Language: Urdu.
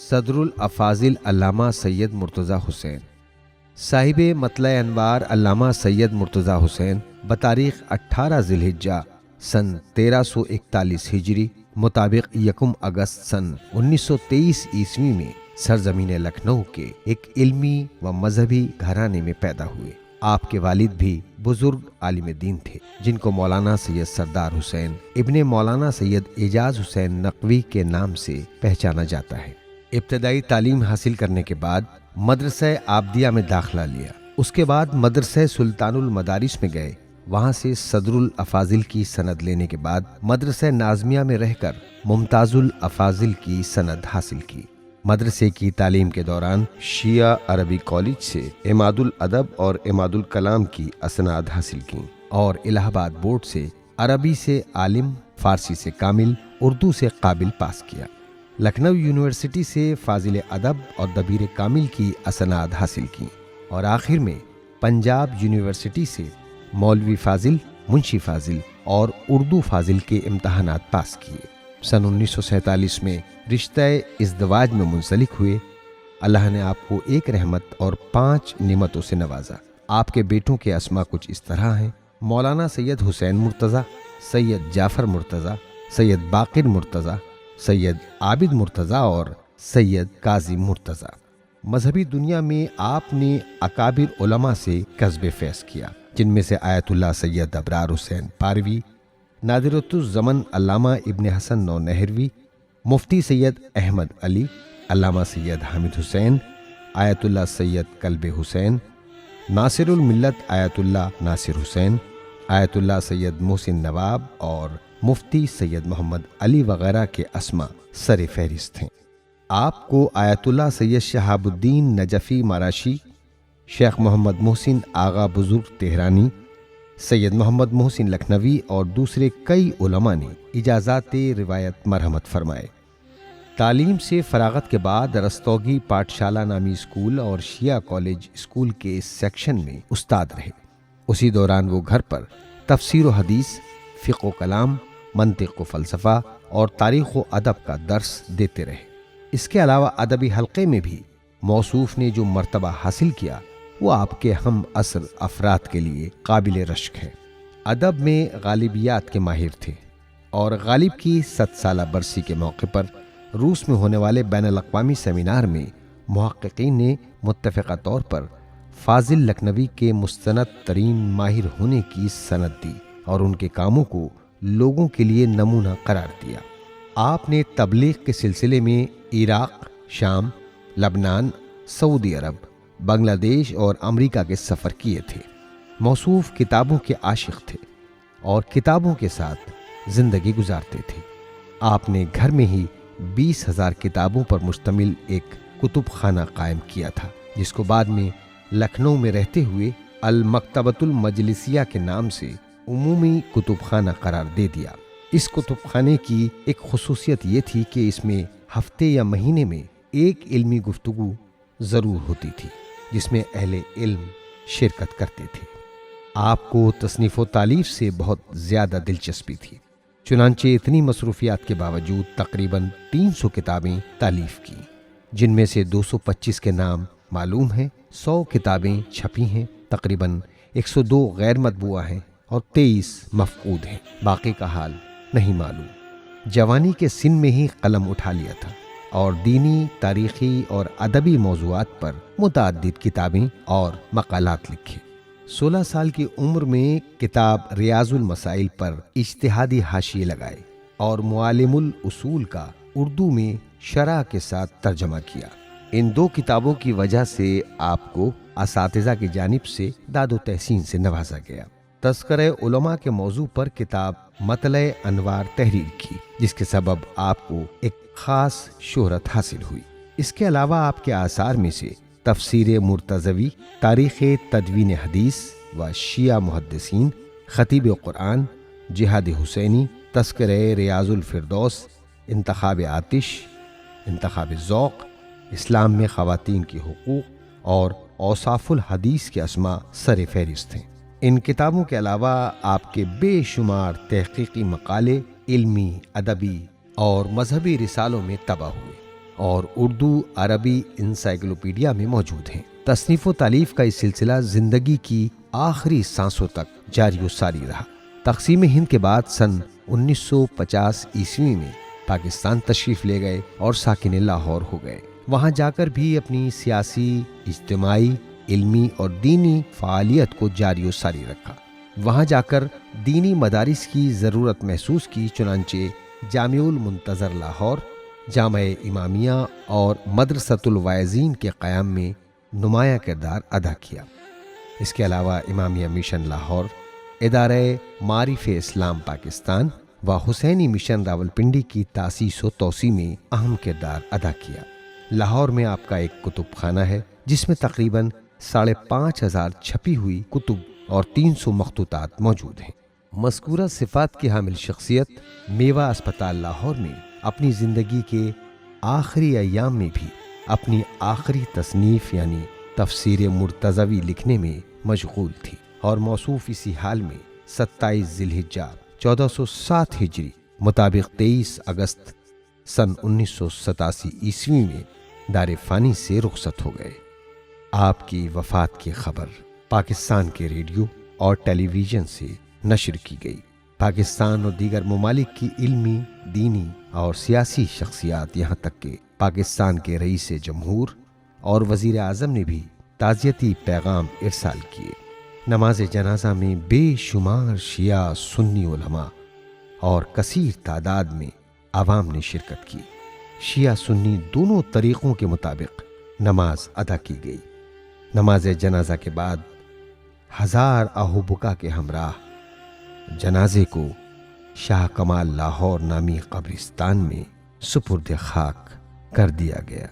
صدر الافاضل علامہ سید مرتضیٰ حسین۔ صاحب مطلع انوار علامہ سید مرتضیٰ حسین بتاریخ 18 ذی الحجہ سن 1341 ہجری مطابق 1 اگست سن 1923 عیسوی میں سرزمین لکھنؤ کے ایک علمی و مذہبی گھرانے میں پیدا ہوئے۔ آپ کے والد بھی بزرگ عالم دین تھے، جن کو مولانا سید سردار حسین ابن مولانا سید اعجاز حسین نقوی کے نام سے پہچانا جاتا ہے۔ ابتدائی تعلیم حاصل کرنے کے بعد مدرسہ عابدیہ میں داخلہ لیا۔ اس کے بعد مدرسہ سلطان المدارس میں گئے، وہاں سے صدر الافاضل کی سند لینے کے بعد مدرسہ نازمیہ میں رہ کر ممتاز الافاضل کی سند حاصل کی۔ مدرسے کی تعلیم کے دوران شیعہ عربی کالج سے عماد الادب اور عماد الکلام کی اسناد حاصل کیں اور الہ آباد بورڈ سے عربی سے عالم، فارسی سے کامل، اردو سے قابل پاس کیا۔ لکھنؤ یونیورسٹی سے فاضل ادب اور دبیر کامل کی اسناد حاصل کیں اور آخر میں پنجاب یونیورسٹی سے مولوی فاضل، منشی فاضل اور اردو فاضل کے امتحانات پاس کیے۔ سن 1947 میں رشتہ ازدواج میں منسلک ہوئے۔ اللہ نے آپ کو ایک رحمت اور 5 نعمتوں سے نوازا۔ آپ کے بیٹوں کے اسما کچھ اس طرح ہیں: مولانا سید حسین مرتضیٰ، سید جعفر مرتضیٰ، سید باقر مرتضیٰ، سید عابد مرتضیٰ اور سید قاضی مرتضیٰ۔ مذہبی دنیا میں آپ نے اکابر علماء سے کسب فیض کیا، جن میں سے آیت اللہ سید ابرار حسین پاروی، نادرۃ الزمن علامہ ابن حسن نونہروی، مفتی سید احمد علی، علامہ سید حامد حسین، آیت اللہ سید کلب حسین، ناصر الملت آیت اللہ ناصر حسین، آیت اللہ سید محسن نواب اور مفتی سید محمد علی وغیرہ کے اسما سر فہرست ہیں۔ آپ کو آیت اللہ سید شہاب الدین نجفی مراشی، شیخ محمد محسن آغا بزرگ تہرانی، سید محمد محسن لکھنوی اور دوسرے کئی علماء نے اجازات روایت مرحمت فرمائے۔ تعلیم سے فراغت کے بعد رستوگی پاٹھشالہ نامی اسکول اور شیعہ کالج اسکول کے سیکشن میں استاد رہے۔ اسی دوران وہ گھر پر تفسیر و حدیث، فقہ و کلام، منطق و فلسفہ اور تاریخ و ادب کا درس دیتے رہے۔ اس کے علاوہ ادبی حلقے میں بھی موصوف نے جو مرتبہ حاصل کیا وہ آپ کے ہم عصر افراد کے لیے قابل رشک ہے۔ ادب میں غالبیات کے ماہر تھے اور غالب کی 100 سالہ برسی کے موقع پر روس میں ہونے والے بین الاقوامی سیمینار میں محققین نے متفقہ طور پر فاضل لکھنوی کے مستند ترین ماہر ہونے کی سند دی اور ان کے کاموں کو لوگوں کے لیے نمونہ قرار دیا۔ آپ نے تبلیغ کے سلسلے میں عراق، شام، لبنان، سعودی عرب، بنگلہ دیش اور امریکہ کے سفر کیے تھے۔ موصوف کتابوں کے عاشق تھے اور کتابوں کے ساتھ زندگی گزارتے تھے۔ آپ نے گھر میں ہی 20,000 کتابوں پر مشتمل ایک کتب خانہ قائم کیا تھا، جس کو بعد میں لکھنؤ میں رہتے ہوئے المکتبۃ المجلسیہ کے نام سے عمومی کتب خانہ قرار دے دیا۔ اس کتب خانے کی ایک خصوصیت یہ تھی کہ اس میں ہفتے یا مہینے میں ایک علمی گفتگو ضرور ہوتی تھی، جس میں اہل علم شرکت کرتے تھے۔ آپ کو تصنیف و تالیف سے بہت زیادہ دلچسپی تھی، چنانچہ اتنی مصروفیات کے باوجود تقریباً 300 کتابیں تالیف کی، جن میں سے 225 کے نام معلوم ہیں، 100 کتابیں چھپی ہیں، تقریباً 102 غیر مطبوعہ ہیں اور 23 مفقود ہیں، باقی کا حال نہیں معلوم۔ جوانی کے سن میں ہی قلم اٹھا لیا تھا اور دینی، تاریخی اور ادبی موضوعات پر متعدد کتابیں اور مقالات لکھے۔ 16 سال کی عمر میں کتاب ریاض المسائل پر اجتہادی حاشیے لگائے اور معالم الاصول کا اردو میں شرح کے ساتھ ترجمہ کیا۔ ان 2 کتابوں کی وجہ سے آپ کو اساتذہ کی جانب سے داد و تحسین سے نوازا گیا۔ تذکرہ علماء کے موضوع پر کتاب مطلع انوار تحریر کی، جس کے سبب آپ کو ایک خاص شہرت حاصل ہوئی۔ اس کے علاوہ آپ کے آثار میں سے تفسیر مرتضوی، تاریخ تدوین حدیث و شیعہ محدثین، خطیب قرآن، جہاد حسینی، تذکرہ ریاض الفردوس، انتخاب آتش، انتخاب ذوق، اسلام میں خواتین کے حقوق اور اوصاف الحدیث کے اسماء سر فہرست ہیں۔ ان کتابوں کے علاوہ آپ کے بے شمار تحقیقی مقالے علمی، ادبی اور مذہبی رسالوں میں طبع ہوئے اور اردو عربی انسائکلوپیڈیا میں موجود ہیں۔ تصنیف و تالیف کا یہ سلسلہ زندگی کی آخری سانسوں تک جاری و ساری رہا۔ تقسیم ہند کے بعد سن 1950 عیسوی میں پاکستان تشریف لے گئے اور ساکن لاہور ہو گئے۔ وہاں جا کر بھی اپنی سیاسی، اجتماعی، علمی اور دینی فعالیت کو جاری و ساری رکھا۔ وہاں جا کر دینی مدارس کی ضرورت محسوس کی، چنانچہ جامع المنتظر لاہور، جامع امامیہ اور مدرسۃ الواعظین کے قیام میں نمایاں کردار ادا کیا۔ اس کے علاوہ امامیہ مشن لاہور، ادارہ معارف اسلام پاکستان و حسینی مشن راولپنڈی کی تاسیس و توسیع میں اہم کردار ادا کیا۔ لاہور میں آپ کا ایک کتب خانہ ہے جس میں تقریباً 5,500 چھپی ہوئی کتب اور 300 مخطوطات موجود ہیں۔ مذکورہ صفات کی حامل شخصیت میوہ اسپتال لاہور میں اپنی زندگی کے آخری ایام میں بھی اپنی آخری تصنیف یعنی تفسیر مرتضوی لکھنے میں مشغول تھی، اور موصوف اسی حال میں 27 ذی الحجہ 1407 ہجری مطابق 23 اگست سن 1987 عیسوی میں دار فانی سے رخصت ہو گئے۔ آپ کی وفات کی خبر پاکستان کے ریڈیو اور ٹیلی ویژن سے نشر کی گئی۔ پاکستان اور دیگر ممالک کی علمی، دینی اور سیاسی شخصیات، یہاں تک کہ پاکستان کے رئیس جمہور اور وزیر اعظم نے بھی تعزیتی پیغام ارسال کیے۔ نماز جنازہ میں بے شمار شیعہ سنی علماء اور کثیر تعداد میں عوام نے شرکت کی۔ شیعہ سنی دونوں طریقوں کے مطابق نماز ادا کی گئی۔ نماز جنازہ کے بعد ہزار آہو بکا کے ہمراہ جنازے کو شاہ کمال لاہور نامی قبرستان میں سپرد خاک کر دیا گیا۔